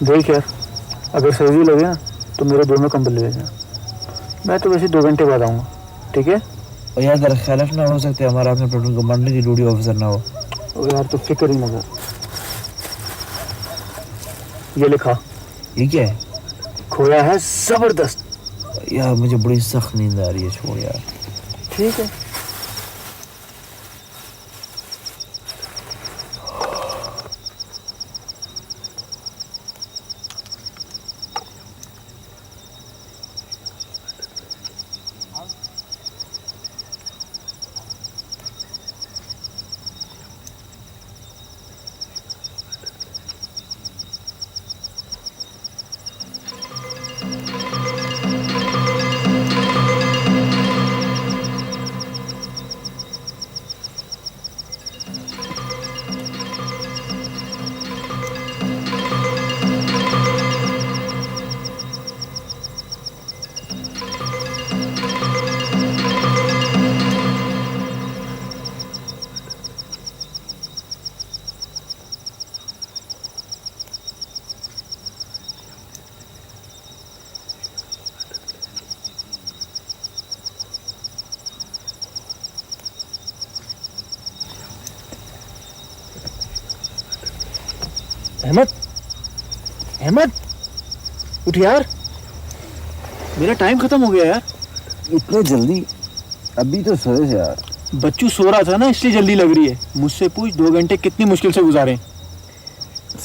देख यार, अगर सर्दी लगे ना तो मेरे दोनों कंबल ले लेना। मैं तो वैसे 2 घंटे बाद आऊँगा, ठीक है? और यार अगर खैलफ ना हो सकते हमारा अपने प्लेटून कमांडर की ड्यूटी ऑफिसर ना हो। और यार तो फिक्र ही ना कर। ये लिखा। ये क्या है? खोया है जबरदस्त। यार मुझे बड़ी सख्त नींद आ रही है, छोड़ यार। ठीक है। अहमद, अहमद, उठ यार, मेरा टाइम खत्म हो गया यार। इतने जल्दी? अभी तो सोए थे यार। बच्चू सो रहा था ना, इसलिए जल्दी लग रही है। मुझसे पूछ 2 घंटे कितनी मुश्किल से गुजारे।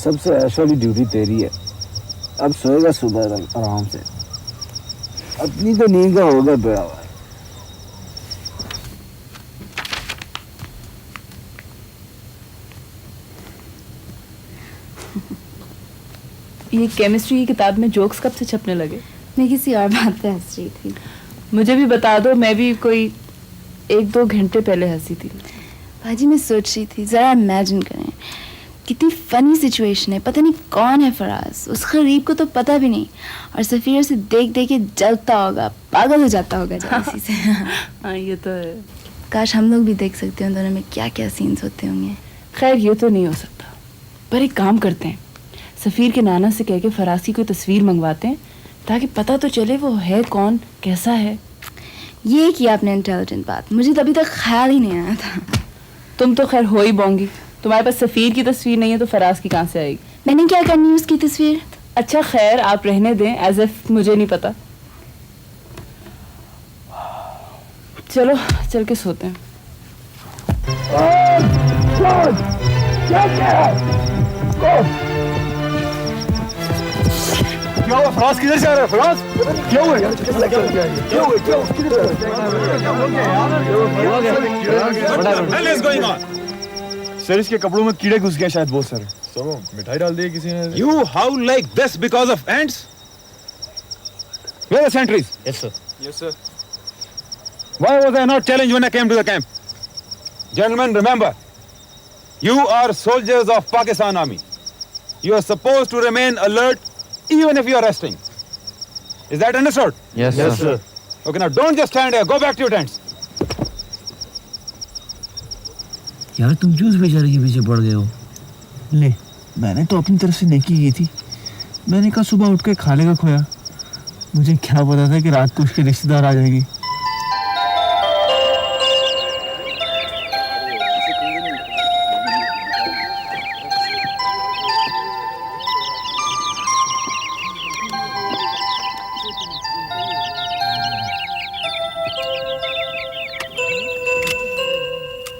सबसे ऐश वाली ड्यूटी तेरी है। अब सोएगा सुबह आराम से। अपनी तो नींद का होगा बेड़ा हुआ। ये केमिस्ट्री की किताब में जोक्स कब से छपने लगे? मैं किसी और बात पे हंस रही थी। मुझे भी बता दो, मैं भी कोई 1-2 घंटे पहले हंसी थी। भाजी मैं सोच रही थी, ज़रा इमेजिन करें कितनी फ़नी सिचुएशन है। पता नहीं कौन है फराज, उस गरीब को तो पता भी नहीं, और सफ़ीर से देख देख के जलता होगा, पागल हो जाता होगा जैसी से। हाँ ये तो है। काश हम लोग भी देख सकते हैं उन दोनों में क्या क्या सीन्स होते होंगे। खैर ये तो नहीं हो सकता, पर एक काम करते हैं, सफ़ीर के नाना से कह के फराज की कोई तस्वीर मंगवाते हैं ताकि पता तो चले वो है कौन, कैसा है। ये किया आपने इंटेलिजेंट बात, मुझे तभी तक ख्याल ही नहीं आया था। तुम तो खैर हो ही बोंगी, तुम्हारे पास सफ़ीर की तस्वीर नहीं है तो फराज की कहाँ से आएगी? मैंने क्या करनी है उसकी तस्वीर? अच्छा खैर आप रहने दें, एज इफ मुझे नहीं पता। चलो चल के सोते हैं। क्या हुआ फराज, किधर जा रहा है फराज? क्या हुआ यार? सर इसके कपड़ों में कीड़े घुस गए शायद बहुत सारे। सब मिठाई डाल दी किसी ने। You howl like this because of ants? Where are the sentries? Yes sir. Yes sir. Why was I not challenged when I came to the camp? Gentlemen, remember, you are soldiers of Pakistan Army. You are supposed to remain alert even if you are resting. Is that understood? Yes sir. Okay, now don't just stand here. Go back to your tents. यार तुम क्यों उस बेचारे के पीछे पड़ गए हो? ले, मैंने तो अपनी तरफ से नेकी की थी। मैंने कहा सुबह उठ के खा लेगा खोया। मुझे क्या पता था कि रात को उसके रिश्तेदार आ जाएगी।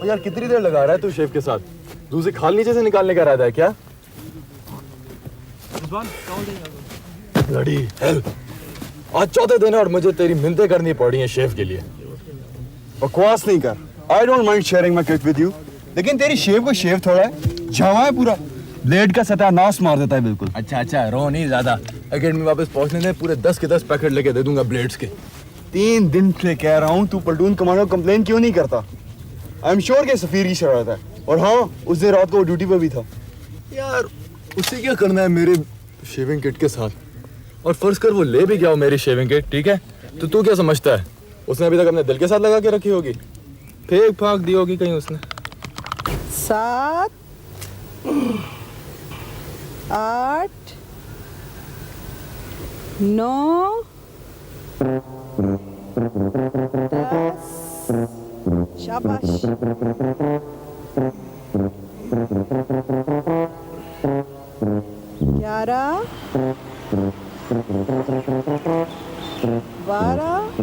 यार कितनी देर लगा रहा है तू शेफ के साथ? दूसरे खाल नीचे से निकालने का इरादा है क्या? ब्लडी हेल, आज चौथे दिन है और मुझे तेरी मिन्नतें करनी पड़ रही हैं शेफ के लिए। बकवास नहीं कर। I don't mind sharing my kit with you, लेकिन तेरी शेफ को शेव थोड़ा है, झावा है पूरा, ब्लेड का सत्यानाश मार देता है बिल्कुल। अच्छा रो नहीं ज्यादा। अकेडमी वापस पहुंचने दे, पूरे 10 के 10 पैकेट लेके दे दूंगा ब्लेड्स के। 3 दिन से कह रहा हूँ, तू प्लेटून कमांडर कंप्लेन क्यों नहीं करता? आई एम श्योर कि सफीर की शरारत है। और हाँ, उस दिन रात को वो ड्यूटी पर भी था। यार उसे क्या करना है मेरे शेविंग किट के साथ? और फर्ज कर वो ले भी गया हो मेरी शेविंग किट, ठीक है, तो तू क्या समझता है उसने अभी तक अपने दिल के साथ लगा के रखी होगी? फेंक फाक दी होगी कहीं उसने। 7 8 9 10 शाबाश 11 12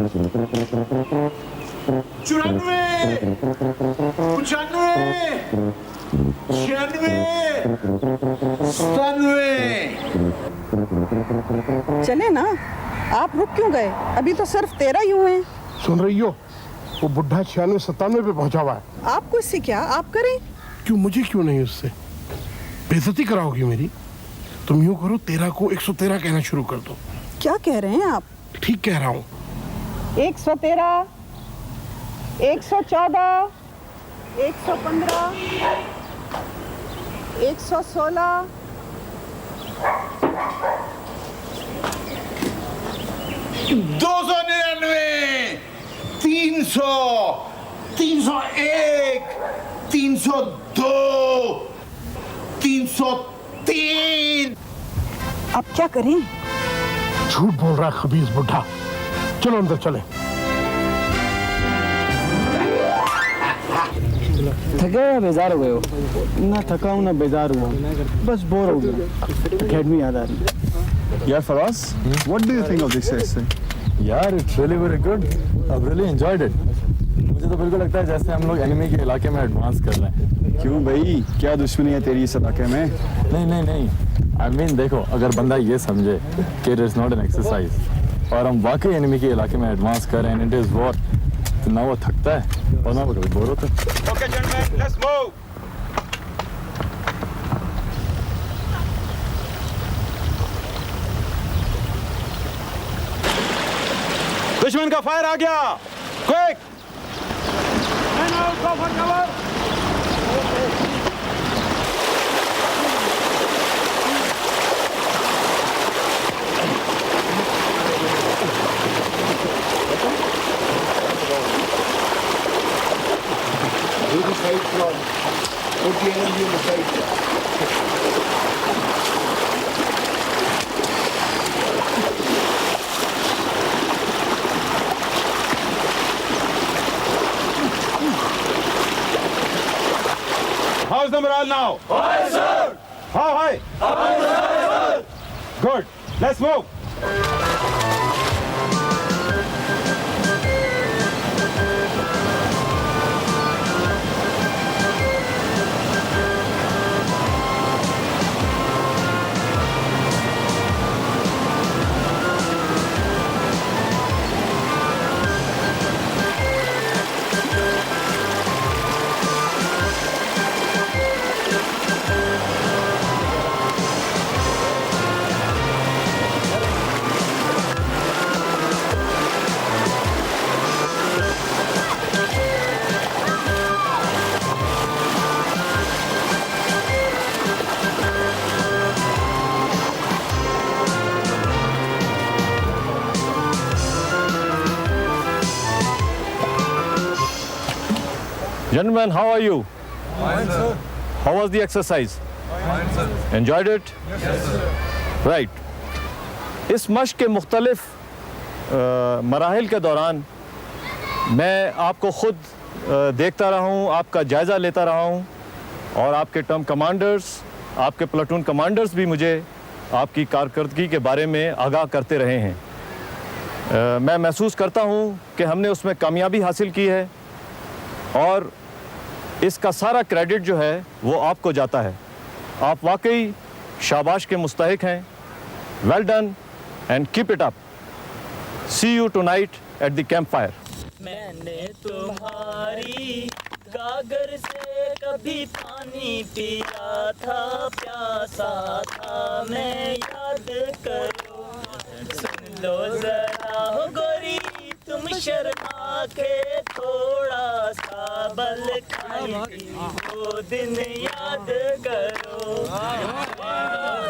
चले ना, आप रुक क्यों गए? अभी तो सिर्फ 13 ही हुए हैं। सुन रही हो, वो बुढ़ा 96-97 पे पहुंचा हुआ है। आपको इससे क्या, आप करें। क्यों, मुझे क्यों नहीं? उससे बेइज्जती कराओगी मेरी? तुम यूं करो, 13 को 113 कहना शुरू कर दो। क्या कह रहे हैं आप? ठीक कह रहा हूँ। 113 114 115 116 299 300 301 302 303। अब क्या करें? झूठ बोल रहा है खबीस बुढ़ा। चलो अंदर चले। थके या बेजार हो गए हो? ना थका हूँ ना बेजार हुआ, बस बोर हो गया। अकेडमी याद आ रही है। यार Faraz, what do you think of this essay? यार it's really very good, I really enjoyed it. मुझे तो बिल्कुल लगता है जैसे हम लोग एनिमी के इलाके में एडवांस कर रहे हैं। क्यों भाई, क्या दुश्मनी है तेरी इस इलाके में? नहीं, आई मीन देखो, अगर बंदा ये समझे कि it is not an exercise और हम वाकई एनिमी के इलाके में एडवांस कर रहे हैं, इट इज वॉर, तो ना वो थकता है और ना वो कभी बोर होता है। Okay, gentlemen, let's move. दुश्मन का फायर आ गया, quick! Men out, go for cover! Do the side front. Put the enemy on the side. How's the morale now? High, sir! How high? High, sir! Good. Let's move. Gentlemen, how are you? Fine, sir. How was the exercise? Fine, sir. Enjoyed it? Yes, sir. Right. इस मश्क के मुख्तलिफ मराहिल के दौरान मैं आपको ख़ुद देखता रहा हूँ, आपका जायज़ा लेता रहा हूँ और आपके टर्म कमांडर्स, आपके प्लाटून कमांडर्स भी मुझे आपकी कारकर्दगी के बारे में आगाह करते रहे हैं। मैं महसूस करता हूँ कि हमने उसमें कामयाबी हासिल की है और इसका सारा क्रेडिट जो है वो आपको जाता है। आप वाकई शाबाश के मुस्तहिक हैं। Well done and keep it up. See you tonight at the camp fire. मैंने तुम्हारी गागर से कभी पानी पिया था, प्यासा था मैं, याद करो। सुन लो जरा हो गोरी, तुम शर्मा के थोड़ा सा बल खाई थी, वो दिन याद करो।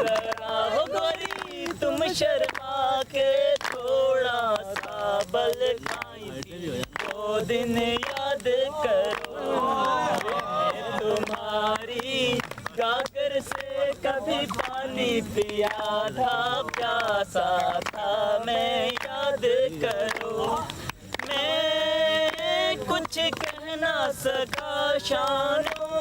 जरा हो गोरी, तुम शर्मा के थोड़ा सा बल खाई थी, वो दिन याद करो। मैंने तुम्हारी गागर से कभी पानी पानी पिया था प्यासा था मैं याद करो मैं कुछ कह ना सका शानों